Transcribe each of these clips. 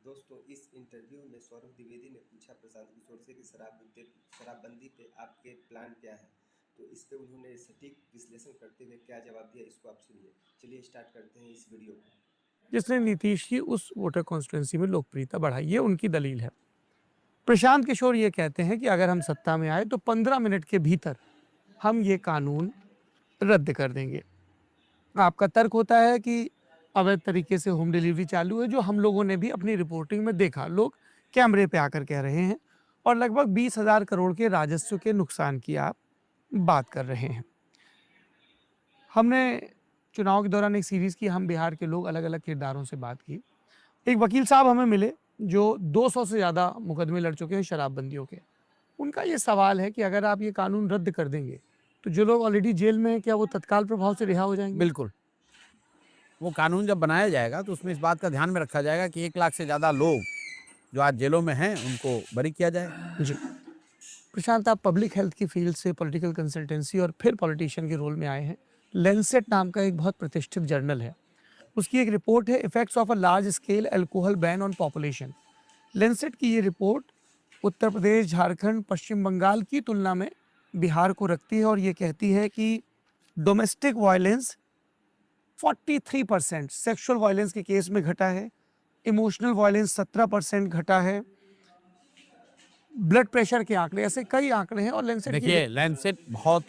दोस्तों, इस इंटरव्यू में सौरभ द्विवेदी ने पूछा प्रशांत किशोर से कि शराबबंदी पे आपके प्लान क्या है। तो इस पे उन्होंने सटीक विश्लेषण करते हुए क्या जवाब दिया, इसको आप सुनिए। चलिए स्टार्ट करते हैं इस वीडियो को। जिसने नीतीश की उस वोटर कॉन्स्टिट्यूंसी में लोकप्रियता बढ़ाई, ये उनकी दलील है। प्रशांत किशोर ये कहते हैं कि अगर हम सत्ता में आए तो 15 मिनट के भीतर हम ये कानून रद्द कर देंगे। आपका तर्क होता है कि अवैध तरीके से होम डिलीवरी चालू है, जो हम लोगों ने भी अपनी रिपोर्टिंग में देखा। लोग कैमरे पे आकर कह रहे हैं, और लगभग 20,000 करोड़ के राजस्व के नुकसान की आप बात कर रहे हैं। हमने चुनाव के दौरान एक सीरीज की, हम बिहार के लोग, अलग अलग किरदारों से बात की। एक वकील साहब हमें मिले जो 200 से ज़्यादा मुकदमे लड़ चुके हैं शराबबंदियों के। उनका ये सवाल है कि अगर आप ये कानून रद्द कर देंगे तो जो लोग ऑलरेडी जेल में हैं, क्या वो तत्काल प्रभाव से रिहा हो जाएंगे? बिल्कुल। वो कानून जब बनाया जाएगा तो उसमें इस बात का ध्यान में रखा जाएगा कि 1 लाख से ज़्यादा लोग जो आज जेलों में हैं उनको बरी किया जाए। जी प्रशांत, आप पब्लिक हेल्थ की फील्ड से पॉलिटिकल कंसल्टेंसी और फिर पॉलिटिशियन के रोल में आए हैं। लेंसेट नाम का एक बहुत प्रतिष्ठित जर्नल है, उसकी एक रिपोर्ट है, effects of a large scale alcohol ban on population. Lancet की ये रिपोर्ट उत्तर प्रदेश, झारखंड, पश्चिम बंगाल की तुलना में बिहार को रखती है, और ये कहती है कि डोमेस्टिक वायलेंस 43% सेक्सुअल वायलेंस के केस में घटा है, इमोशनल वायलेंस 17% घटा है, ब्लड प्रेशर के आंकड़े, ऐसे कई आंकड़े हैं। और लेंसेट देखिए, लैंसेट बहुत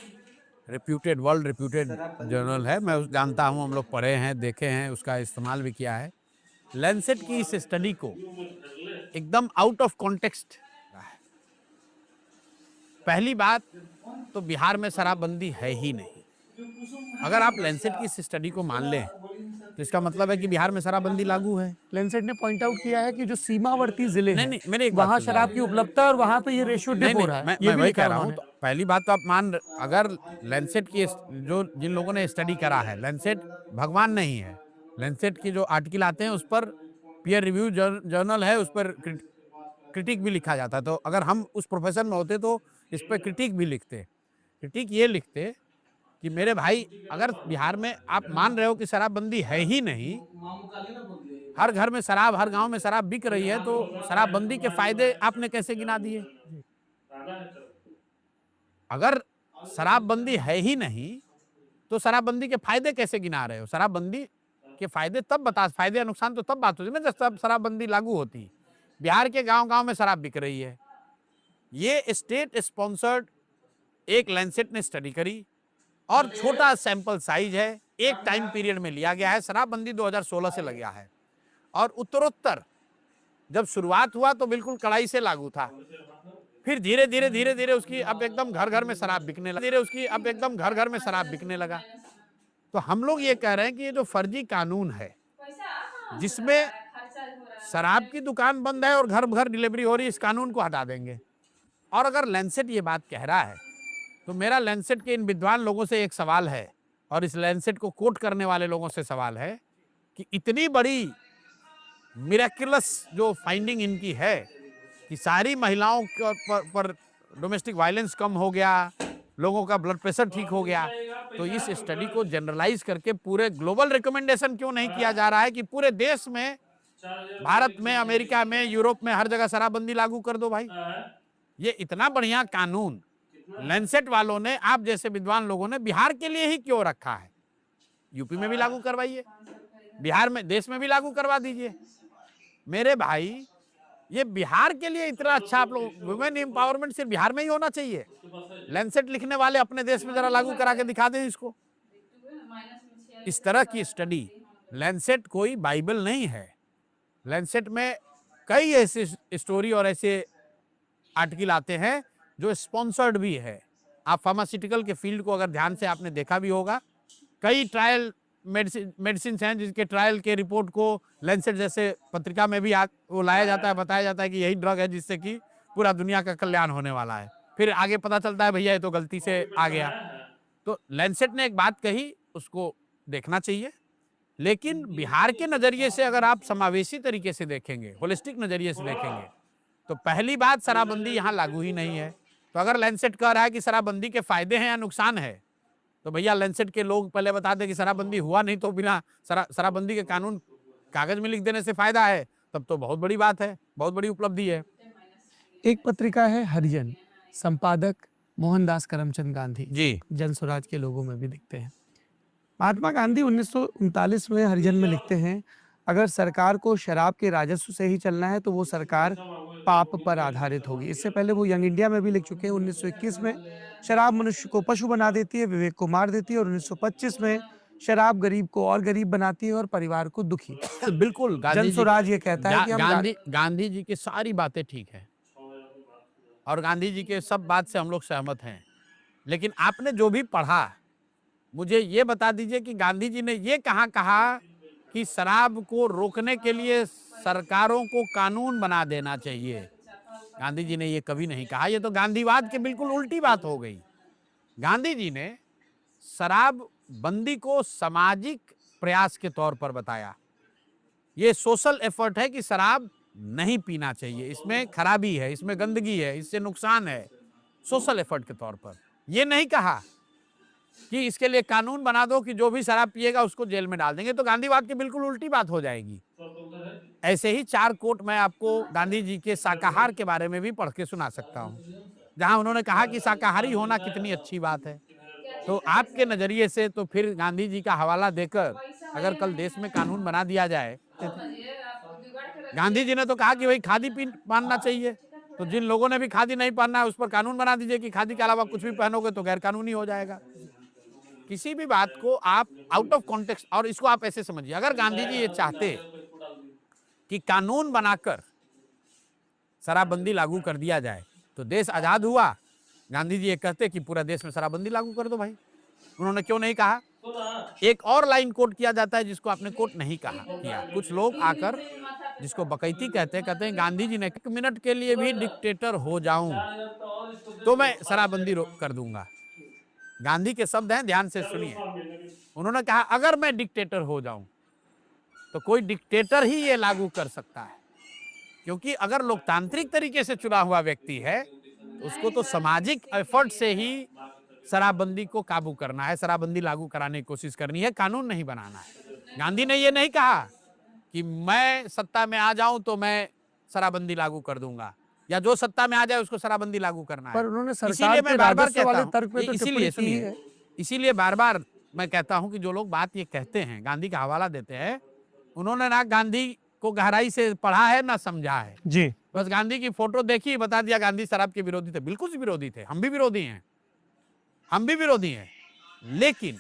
रेप्यूटेड, वर्ल्ड रेप्यूटेड जर्नल है। मैं जानता हूँ, हम लोग पढ़े हैं, देखे हैं, उसका इस्तेमाल भी किया है। लैंसेट की इस स्टडी को एकदम आउट ऑफ कॉन्टेक्स्ट रहा है। पहली बात तो बिहार में शराबबंदी है ही नहीं। अगर आप लैंसेट की इस स्टडी को मान लें तो इसका मतलब है कि बिहार में शराबबंदी लागू है। लेंसेट ने पॉइंट आउट किया है कि जो सीमावर्ती जिले नहीं, हैं, नहीं, मेरी एक बात वहां सुनिए। शराब की उपलब्धता और वहां पे ये रेशियो नहीं, डिप हो नहीं, रहा है, मैं ये मैं भी वही लिखा कह है रहा हूँ। उन्होंने। तो पहली बात तो आप अगर लैंसेट की जो जिन लोगों ने स्टडी करा है, लैंसेट भगवान नहीं है। लैंसेट की जो आर्टिकल आते हैं उस पर पीयर रिव्यू जर्नल है, उस पर क्रिटिक भी लिखा जाता है। तो अगर हम उस प्रोफेशन में होते तो इस पर क्रिटिक भी लिखते। क्रिटिक ये लिखते कि मेरे भाई, अगर बिहार में आप मान रहे हो कि शराबबंदी है ही नहीं, हर घर में शराब, हर गांव में शराब बिक रही है, तो शराबबंदी के फायदे आपने कैसे गिना दिए? अगर शराबबंदी है ही नहीं तो शराबबंदी के फायदे कैसे गिना रहे हो? शराबबंदी के फायदे तब बता, फायदे या नुकसान तो तब बात होती है ना जब शराबबंदी लागू होती। बिहार के गांव-गांव में शराब बिक रही है। ये स्टेट स्पॉन्सर्ड एक लैंसेट ने स्टडी करी, और छोटा सैंपल साइज है, एक टाइम पीरियड में लिया गया है। शराबबंदी 2016 से लग गया है, और उत्तरोत्तर जब शुरुआत हुआ तो बिल्कुल कड़ाई से लागू था। फिर धीरे धीरे धीरे धीरे उसकी अब एकदम घर घर में शराब बिकने लगा, तो हम लोग ये कह रहे हैं कि ये जो फर्जी कानून है, जिसमें शराब की दुकान बंद है और घर घर डिलीवरी हो रही है, इस कानून को हटा देंगे। और अगर लैंसेट ये बात कह रहा है तो मेरा लैंसेट के इन विद्वान लोगों से एक सवाल है, और इस लैंसेट को कोट करने वाले लोगों से सवाल है कि इतनी बड़ी मिरेक्युलस जो फाइंडिंग इनकी है कि सारी महिलाओं पर डोमेस्टिक वायलेंस कम हो गया, लोगों का ब्लड प्रेशर ठीक हो गया, तो इस स्टडी को जनरलाइज करके पूरे ग्लोबल रिकमेंडेशन क्यों नहीं किया जा रहा है कि पूरे देश में, भारत में, अमेरिका में, यूरोप में, हर जगह शराबबंदी लागू कर दो भाई। ये इतना बढ़िया कानून लैंसेट वालों ने, आप जैसे विद्वान लोगों ने बिहार के लिए ही क्यों रखा है? यूपी में भी लागू करवाइए, बिहार में, देश में भी लागू करवा दीजिए। मेरे भाई, ये बिहार के लिए इतना अच्छा आप लोग, वुमेन एम्पावरमेंट सिर्फ बिहार में ही होना चाहिए। लैंसेट लिखने वाले अपने देश में जरा लागू करा के दिखा दें इसको। इस तरह की स्टडी, लैंसेट कोई बाइबल नहीं है। लैंसेट में कई ऐसे स्टोरी और ऐसे आर्टिकल आते हैं जो स्पॉन्सर्ड भी है। आप फार्मास्यूटिकल के फील्ड को अगर ध्यान से आपने देखा भी होगा, कई ट्रायल मेडिसिन हैं जिनके ट्रायल के रिपोर्ट को लैंसेट जैसे पत्रिका में भी वो लाया जाता है, बताया जाता है कि यही ड्रग है जिससे कि पूरा दुनिया का कल्याण होने वाला है। फिर आगे पता चलता है भैया ये तो गलती से आ गया। तो लैंसेट ने एक बात कही, उसको देखना चाहिए। लेकिन बिहार के नजरिए से अगर आप समावेशी तरीके से देखेंगे, होलिस्टिक नजरिए से देखेंगे, तो पहली बात, शराबबंदी यहाँ लागू ही नहीं है। तो अगर लैंसेट कह रहा है कि शराबबंदी के फायदे हैं या नुकसान है, तो भैया लैंसेट के लोग पहले बता दें कि शराबबंदी हुआ नहीं, तो बिना शराबबंदी के कानून कागज में लिख देने से फायदा है, तब तो बहुत बड़ी बात है, बहुत बड़ी उपलब्धि है। एक पत्रिका है हरिजन, संपादक मोहनदास करमचंद गांधी जी। जन स्वराज के लोगों में भी दिखते हैं। महात्मा गांधी 1939 में हरिजन में लिखते हैं, अगर सरकार को शराब के राजस्व से ही चलना है तो वो सरकार पाप पर आधारित होगी। इससे पहले वो यंग इंडिया में भी लिख चुके हैं। 1921 में शराब मनुष्य को पशु बना देती है, विवेक को मार देती है, और 1925 में शराब गरीब को और गरीब बनाती है और परिवार को दुखी। बिल्कुल, गांधी जन जी स्वराज ये कहता है कि हम गांधी जी की सारी बातें ठीक है और गांधी जी के सब बात से हम लोग सहमत हैं। लेकिन आपने जो भी पढ़ा, मुझे ये बता दीजिए कि गांधी जी ने ये कहाँ कहा कि शराब को रोकने के लिए सरकारों को कानून बना देना चाहिए। गांधी जी ने ये कभी नहीं कहा। ये तो गांधीवाद के बिल्कुल उल्टी बात हो गई। गांधी जी ने शराब बंदी को सामाजिक प्रयास के तौर पर बताया। ये सोशल एफर्ट है कि शराब नहीं पीना चाहिए, इसमें खराबी है, इसमें गंदगी है, इससे नुकसान है, सोशल एफर्ट के तौर पर। ये नहीं कहा कि इसके लिए कानून बना दो कि जो भी शराब पिएगा उसको जेल में डाल देंगे, तो गांधीवाद की बिल्कुल उल्टी बात हो जाएगी। ऐसे ही 4 कोट मैं आपको गांधी जी के शाकाहार के बारे में भी पढ़ के सुना सकता हूँ, जहां उन्होंने कहा कि शाकाहारी होना कितनी अच्छी बात है। तो आपके नजरिए से तो फिर गांधी जी का हवाला देकर अगर कल देश में कानून बना दिया जाए, गांधी जी ने तो कहा कि भाई खादी पहनना चाहिए, तो जिन लोगों ने भी खादी नहीं पहनना है उस पर कानून बना दीजिए कि खादी के अलावा कुछ भी पहनोगे तो गैर कानूनी हो जाएगा। किसी भी बात को आप आउट ऑफ कॉन्टेक्स्ट, और इसको आप ऐसे समझिए, अगर गांधी जी ये चाहते कि कानून बनाकर शराबबंदी लागू कर दिया जाए तो देश आजाद हुआ। गांधी जी ये कहते कि पूरा देश में शराबबंदी लागू कर दो भाई। उन्होंने क्यों नहीं कहा? एक और लाइन कोट किया जाता है जिसको आपने कोट नहीं कहा किया। कुछ लोग आकर जिसको बकैती कहते हैं गांधी जी ने 1 मिनट के लिए भी डिक्टेटर हो जाऊं तो मैं शराबबंदी कर दूंगा। गांधी के शब्द हैं, ध्यान से सुनिए। उन्होंने कहा अगर मैं डिक्टेटर हो जाऊं तो कोई डिक्टेटर ही ये लागू कर सकता है, क्योंकि अगर लोकतांत्रिक तरीके से चुना हुआ व्यक्ति है तो उसको तो सामाजिक एफर्ट से ही शराबबंदी को काबू करना है, शराबबंदी लागू कराने की कोशिश करनी है, कानून नहीं बनाना है। गांधी ने ये नहीं कहा कि मैं सत्ता में आ जाऊं तो मैं शराबबंदी लागू कर दूंगा, या जो सत्ता में आ जाए उसको शराबबंदी लागू करना है। पर उन्होंने सरकार इसीलिए मैं बार-बार कहता हूं, इसीलिए सुनिए, इसीलिए बार-बार मैं कहता हूं कि जो लोग बात ये कहते हैं, गांधी का हवाला देते हैं, उन्होंने ना गांधी को गहराई से पढ़ा है ना समझा है जी। बस गांधी की फोटो देखी, बता दिया गांधी शराब के विरोधी थे। बिल्कुल विरोधी थे, हम भी विरोधी हैं, लेकिन